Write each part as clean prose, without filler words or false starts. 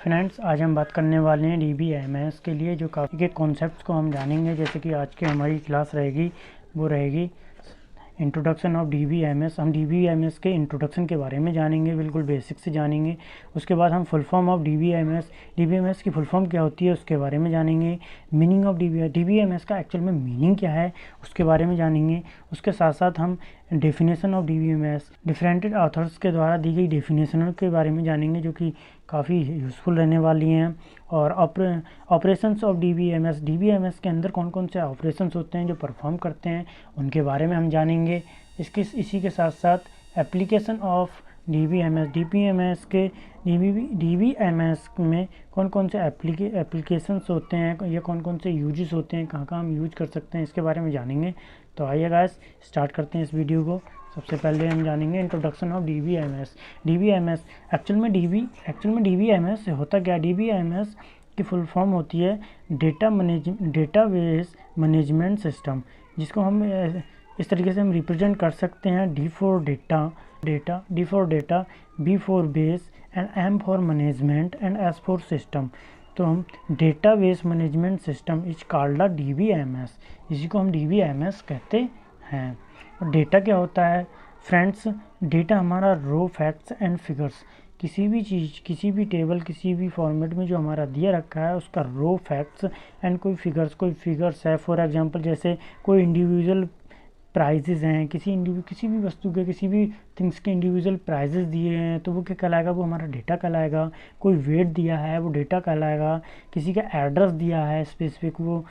Friends, आज हम बात करने वाले हैं DBMS के लिए जो काफ़ी के कॉन्सेप्ट्स को हम जानेंगे। जैसे कि आज की हमारी क्लास रहेगी वो रहेगी इंट्रोडक्शन ऑफ DBMS। हम DBMS के इंट्रोडक्शन के बारे में जानेंगे, बिल्कुल बेसिक से जानेंगे। उसके बाद हम फुल फॉर्म ऑफ DBMS की फुल फॉर्म क्या होती है उसके बारे में जानेंगे। मीनिंग ऑफ DBMS का एक्चुअल में मीनिंग क्या है उसके बारे में जानेंगे। उसके साथ साथ हम definition of DBMS different authors के द्वारा दी गई डेफिनेशन के बारे में जानेंगे, जो कि काफ़ी यूज़फुल रहने वाली हैं। और ऑपरेशंस ऑफ DBMS के अंदर कौन कौन से ऑपरेशंस होते हैं जो परफॉर्म करते हैं उनके बारे में हम जानेंगे। इसी के साथ साथ एप्लीकेशन ऑफ DBMS में कौन कौन से एप्लीकेशंस होते हैं या कौन कौन से यूजेस होते हैं, कहाँ हम यूज कर सकते हैं, इसके बारे में जानेंगे। तो आइए गाइस स्टार्ट करते हैं इस वीडियो को। सबसे पहले हम जानेंगे इंट्रोडक्शन ऑफ DBMS। एक्चुअल में DBMS से होता क्या। DBMS की फुल फॉर्म होती है डेटाबेस मैनेजमेंट सिस्टम, जिसको हम इस तरीके से हम रिप्रेजेंट कर सकते हैं। D for data, B for base and M for management and S for system। तो हम database management system is called DBMS, इसी को हम DBMS कहते हैं। और डेटा क्या होता है फ्रेंड्स? डेटा हमारा रो फैक्ट्स एंड फिगर्स, किसी भी चीज़, किसी भी टेबल, किसी भी फॉर्मेट में जो हमारा दिया रखा है उसका रो फैक्ट्स एंड कोई फिगर्स है। फॉर एग्जांपल जैसे कोई इंडिविजुअल प्राइजेज़ हैं, किसी भी वस्तु के, किसी भी थिंग्स के इंडिविजुअल प्राइजेज़ दिए हैं तो वो क्या कहलाएगा? वो हमारा डेटा कहलाएगा। कोई वेट दिया है वो डेटा कहलाएगा। किसी का एड्रेस दिया है स्पेसिफिक, वो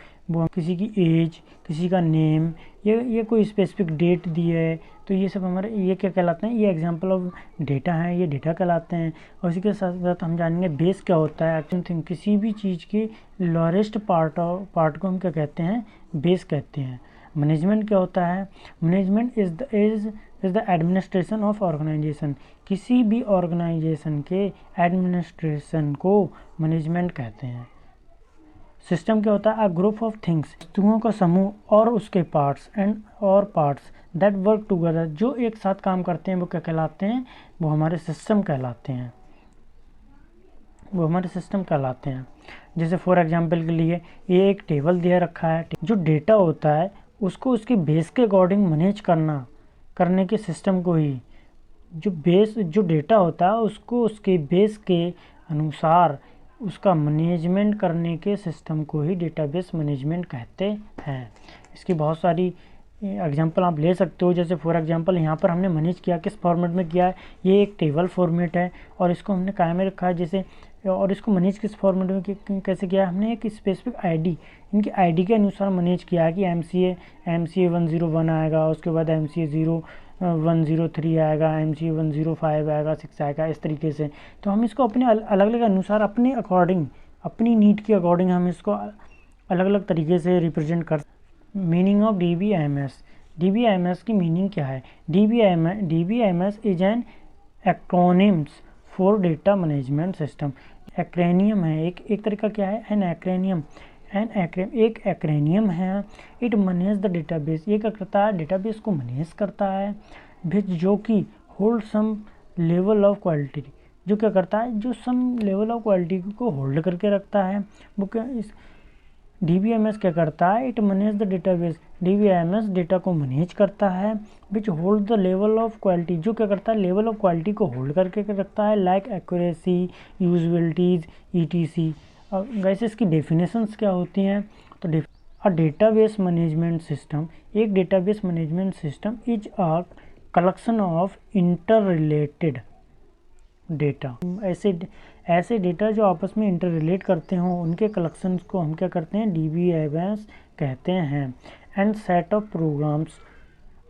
किसी की एज, किसी का नेम, ये कोई स्पेसिफिक डेट दी है, तो ये सब हमारे ये क्या कहलाते हैं? ये एग्जांपल ऑफ डेटा हैं, ये डेटा कहलाते हैं। और इसी के साथ साथ हम जानेंगे बेस क्या होता है। एक्चुअल थिंग, किसी भी चीज़ के लोएस्ट पार्ट को हम क्या कहते हैं? बेस कहते हैं। मैनेजमेंट क्या होता है? Management is the administration of organization. किसी भी ऑर्गेनाइजेशन के एडमिनिस्ट्रेशन को मैनेजमेंट कहते हैं। सिस्टम क्या होता है? अ ग्रुप ऑफ थिंग्स, वस्तुओं का समूह और उसके पार्ट्स दैट वर्क टुगेदर, जो एक साथ काम करते हैं वो क्या कहलाते हैं? वो हमारे सिस्टम कहलाते हैं। जैसे फॉर एग्जांपल के लिए ये एक टेबल दिया रखा है। जो डेटा होता है उसको उसके बेस के अकॉर्डिंग मैनेज करने के सिस्टम को ही, जो डेटा होता है उसको उसके बेस के अनुसार उसका मैनेजमेंट करने के सिस्टम को ही डेटाबेस मैनेजमेंट कहते हैं। इसकी बहुत सारी एग्जांपल आप ले सकते हो। जैसे फॉर एग्जांपल यहाँ पर हमने मैनेज किया, किस फॉर्मेट में किया है? ये एक टेबल फॉर्मेट है और इसको हमने कायम में रखा है। जैसे और इसको मैनेज किस फॉर्मेट में कैसे किया है? हमने एक स्पेसिफिक आईडी, इनकी आईडी के अनुसार मैनेज किया है कि MCA 101 आएगा, उसके बाद MCA 103 आएगा, MCA 105 आएगा, 6 आएगा, इस तरीके से। तो हम इसको अपने अलग अलग अनुसार, अपने अकॉर्डिंग, अपनी नीड के अकॉर्डिंग हम इसको अलग अलग तरीके से रिप्रेजेंट कर। मीनिंग ऑफ DBMS की मीनिंग क्या है? DBMS is an acronyms for data management system. Acronym है एक तरह का, क्या है? एक एक्रेनियम है। इट मैनेज द डेटाबेस, ये क्या करता है? डेटाबेस को मैनेज करता है। जो कि hold some level of quality, जो क्या करता है? जो सम लेवल ऑफ क्वालिटी को होल्ड करके रखता है। वो क्या DBMS क्या करता है? It manage the database, DBMS data को मैनेज करता है। Which hold the level of quality, जो क्या करता है? लेवल ऑफ क्वालिटी को होल्ड करके रखता है। Like accuracy, usabilities, ETC। वैसे इसकी डेफिनेशंस क्या होती हैं? तो डेटाबेस मैनेजमेंट सिस्टम, एक database management system is a collection of inter related data. ऐसे डेटा जो आपस में इंटर रिलेट करते हों उनके कलेक्शंस को हम क्या करते हैं? DBMS कहते हैं। एंड सेट ऑफ प्रोग्राम्स,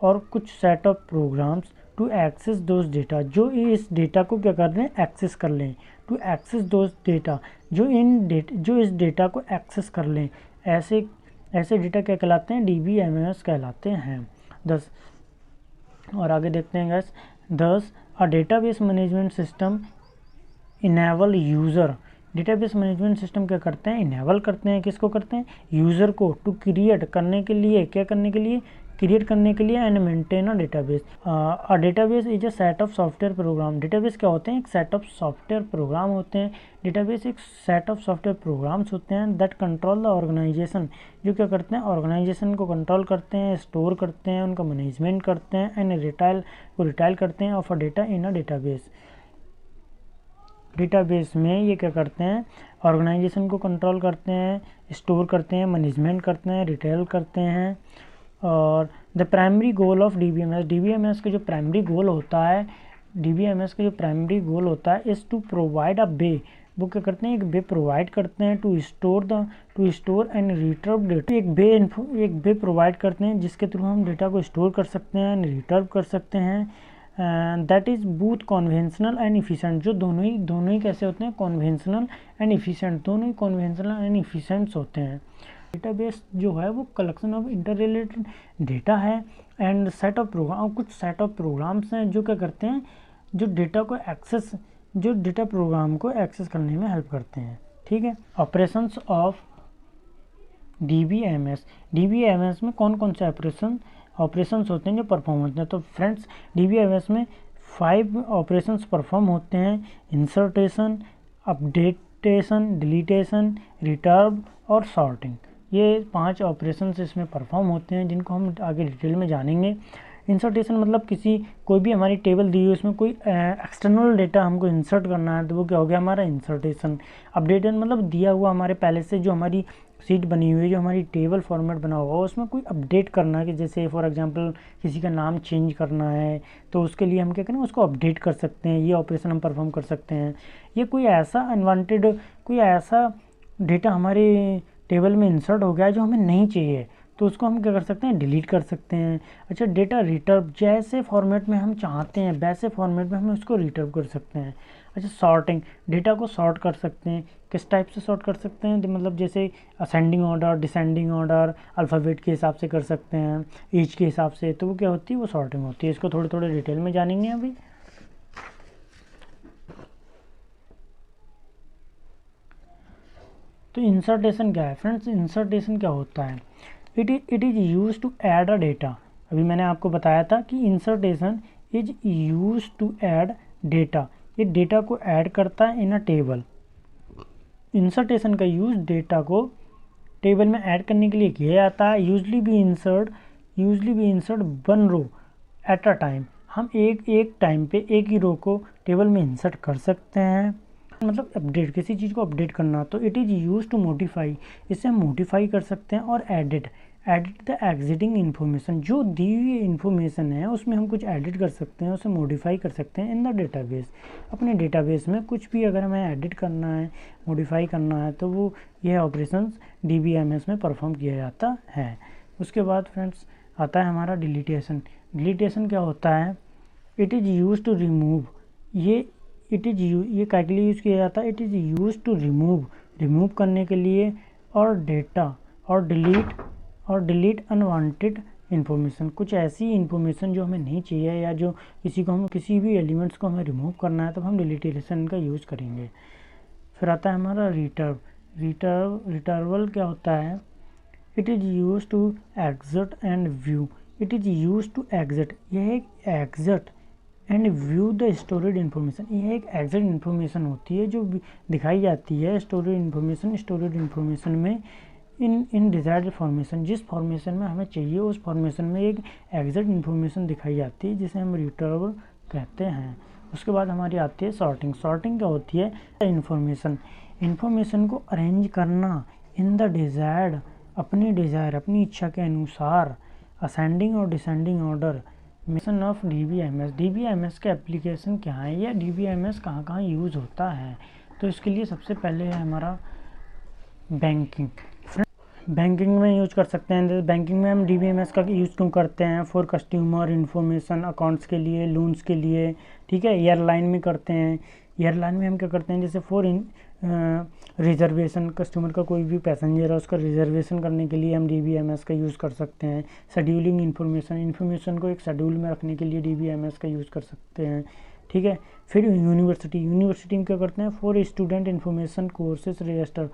और कुछ set of programs to access those data, जो इस डेटा को क्या कर रहे हैं? एक्सेस कर लें। टू एक्सेस दोज डेटा, जो इस डेटा को एक्सेस कर लें। ऐसे डेटा क्या कहलाते हैं? DBMS कहलाते हैं। और आगे देखते हैं guys. A database management system enable user, database management system क्या करते हैं? इनेबल करते हैं। किसको करते हैं? यूज़र को। टू क्रिएट, करने के लिए, क्या करने के लिए? क्रिएट करने के लिए and maintain a database. A database is a set of software program. Database क्या होते हैं? एक सेट ऑफ सॉफ्टवेयर प्रोग्राम होते हैं। डेटाबेस एक सेट ऑफ सॉफ्टवेयर प्रोग्राम्स होते हैं दैट कंट्रोल द ऑर्गेनाइजेशन, जो क्या करते हैं? ऑर्गेनाइजेशन को कंट्रोल करते हैं, स्टोर करते हैं, उनका मैनेजमेंट करते हैं एंड रिटाइल करते हैं of a data in a database. Database में ये क्या करते हैं? ऑर्गेनाइजेशन को कंट्रोल करते हैं, स्टोर करते हैं, मैनेजमेंट करते हैं, रिटेल करते हैं। और the primary goal of DBMS का जो प्राइमरी गोल होता है, is to provide a way. वो क्या करते हैं? एक बे प्रोवाइड करते हैं to store and retrieve data. एक बे प्रोवाइड करते हैं जिसके थ्रू हम डेटा को स्टोर कर सकते हैं एंड रिट्रीव कर सकते हैं। That is both conventional and efficient. जो दोनों ही कैसे होते हैं? कन्वेंशनल एंड इफिशिएंट, दोनों ही कन्वेंशनल एंड इफिशिएंट्स होते हैं। डेटाबेस जो है वो collection of inter related data है एंड कुछ सेट ऑफ प्रोग्राम्स हैं जो क्या करते हैं? जो डेटा प्रोग्राम को एक्सेस करने में हेल्प करते हैं। ठीक है। ऑपरेशंस ऑफ डीबीएमएस में कौन कौन से ऑपरेशंस होते हैं जो परफॉर्म होते हैं? तो फ्रेंड्स, डीबीएमएस में 5 ऑपरेशंस परफॉर्म होते हैं: इंसर्टेशन, अपडेटेशन, डिलीटेशन, रिट्रीव और सॉर्टिंग। ये 5 ऑपरेशंस इसमें परफॉर्म होते हैं जिनको हम आगे डिटेल में जानेंगे। इंसर्टेशन मतलब कोई भी हमारी टेबल दी हुई उसमें कोई एक्सटर्नल डेटा हमको इंसर्ट करना है तो वो क्या हो गया? हमारा इंसर्टेशन। अपडेशन मतलब दिया हुआ हमारे पहले से जो हमारी सीट बनी हुई है, जो हमारी टेबल फॉर्मेट बना हुआ है, उसमें कोई अपडेट करना है कि जैसे फॉर एग्जांपल किसी का नाम चेंज करना है तो उसके लिए हम क्या करें? उसको अपडेट कर सकते हैं। ये ऑपरेशन हम परफॉर्म कर सकते हैं। ये कोई ऐसा डेटा हमारे टेबल में इंसर्ट हो गया है जो हमें नहीं चाहिए तो उसको हम क्या कर सकते हैं? डिलीट कर सकते हैं। अच्छा, डेटा रिट्रीव, जैसे फॉर्मेट में हम चाहते हैं वैसे फॉर्मेट में हम उसको रिट्रीव कर सकते हैं। अच्छा, सॉर्टिंग, डेटा को सॉर्ट कर सकते हैं। किस टाइप से सॉर्ट कर सकते हैं? मतलब जैसे ascending order, descending order, alphabet के हिसाब से कर सकते हैं, एज के हिसाब से। तो वो क्या होती है? वो सॉर्टिंग होती है। इसको थोड़े डिटेल में जानेंगे अभी। तो इंसर्टेशन क्या है फ्रेंड्स? इंसर्टेशन क्या होता है? It is use to add a data. अभी मैंने आपको बताया था कि insertion is use to add data. ये डेटा को ऐड करता है इन अ टेबल। इंसर्टेशन का यूज डेटा को टेबल में ऐड करने के लिए किया जाता है। Usually we insert 1 row at a time. हम एक टाइम पे एक ही रो को टेबल में इंसर्ट कर सकते हैं। मतलब अपडेट, किसी चीज़ को अपडेट करना। तो it is use to modify, इससे हम मॉडिफाई कर सकते हैं। और एडिट द एग्जिस्टिंग इन्फॉर्मेशन, जो दी हुई इन्फॉर्मेशन है उसमें हम कुछ एडिट कर सकते हैं, उसे मॉडिफाई कर सकते हैं इन द डेटाबेस। अपने डेटाबेस में कुछ भी अगर हमें एडिट करना है, मॉडिफाई करना है तो वो यह ऑपरेशंस डीबीएमएस में परफॉर्म किया जाता है। उसके बाद फ्रेंड्स आता है हमारा डिलीटेशन। डिलीटेशन क्या होता है? It is use to remove. ये क्या के लिए यूज़ किया जाता है? It is use to remove करने के लिए और डेटा और डिलीट अनवांटेड इन्फॉर्मेशन। कुछ ऐसी इन्फॉर्मेशन जो हमें नहीं चाहिए या जो किसी भी एलिमेंट्स को हमें रिमूव करना है तो हम डिलीटेशन का यूज़ करेंगे। फिर आता है हमारा रिट्रीवल क्या होता है? It is use to exit and view. It is use to exit, यह एक exit and view the stored information. यह एक एग्जिट इन्फॉर्मेशन होती है जो दिखाई जाती है स्टोरेड इन्फॉर्मेशन में इन डिजायर्ड फॉर्मेशन। जिस फॉर्मेशन में हमें चाहिए उस फॉर्मेशन में एक एग्जिट इन्फॉर्मेशन दिखाई जाती है जिसे हम रिट्रीवल कहते हैं। उसके बाद हमारी आती है सॉर्टिंग। सॉर्टिंग क्या होती है? इन्फॉर्मेशन को अरेंज करना इन द डिजायर्ड, अपनी इच्छा के अनुसार, असेंडिंग और descending order mission of DBMS. DBMS के एप्लीकेशन क्या है या डीबीएमएस कहाँ यूज़ होता है? तो इसके लिए सबसे पहले है हमारा बैंकिंग में यूज कर सकते हैं। बैंकिंग में हम डीबीएमएस का यूज़ क्यों करते हैं? फॉर कस्टमर इंफॉर्मेशन, अकाउंट्स के लिए, लोन्स के लिए। ठीक है। एयरलाइन में करते हैं। एयरलाइन में हम क्या करते हैं? जैसे फॉर रिजर्वेशन, कस्टमर का कोई भी पैसेंजर है उसका रिजर्वेशन करने के लिए हम डीबीएमएस का यूज़ कर सकते हैं। शेड्यूलिंग इन्फॉर्मेशन को एक शेड्यूल में रखने के लिए डीबीएमएस का यूज़ कर सकते हैं। ठीक है। फिर यूनिवर्सिटी में क्या करते हैं? For student information courses register.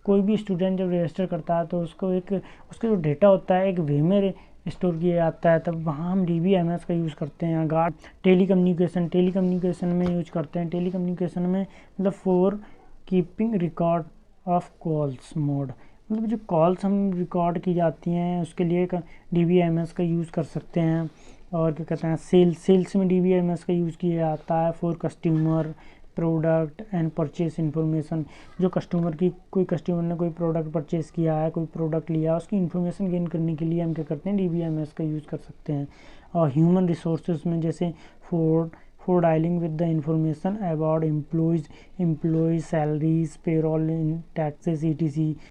कोई भी स्टूडेंट जब रजिस्टर करता है तो उसका जो डेटा होता है एक वे में स्टोर किया जाता है, तब वहाँ हम DBMS का यूज़ करते हैं। अगर टेलीकम्युनिकेशन में यूज करते हैं। टेलीकम्युनिकेशन में मतलब for keeping record of calls mode, मतलब जो कॉल्स हम रिकॉर्ड की जाती हैं उसके लिए DBMS का यूज़ कर सकते हैं। और क्या कहते हैं, सेल्स में DBMS का यूज़ किया जाता है for customer product and purchase information. जो कोई कस्टमर ने कोई प्रोडक्ट परचेस किया है, कोई प्रोडक्ट लिया, उसकी इन्फॉर्मेशन गेन करने के लिए हम क्या करते हैं, DBMS का यूज़ कर सकते हैं। और ह्यूमन रिसोर्सेज में जैसे for dealing with the information about employees salaries payroll taxes ETC।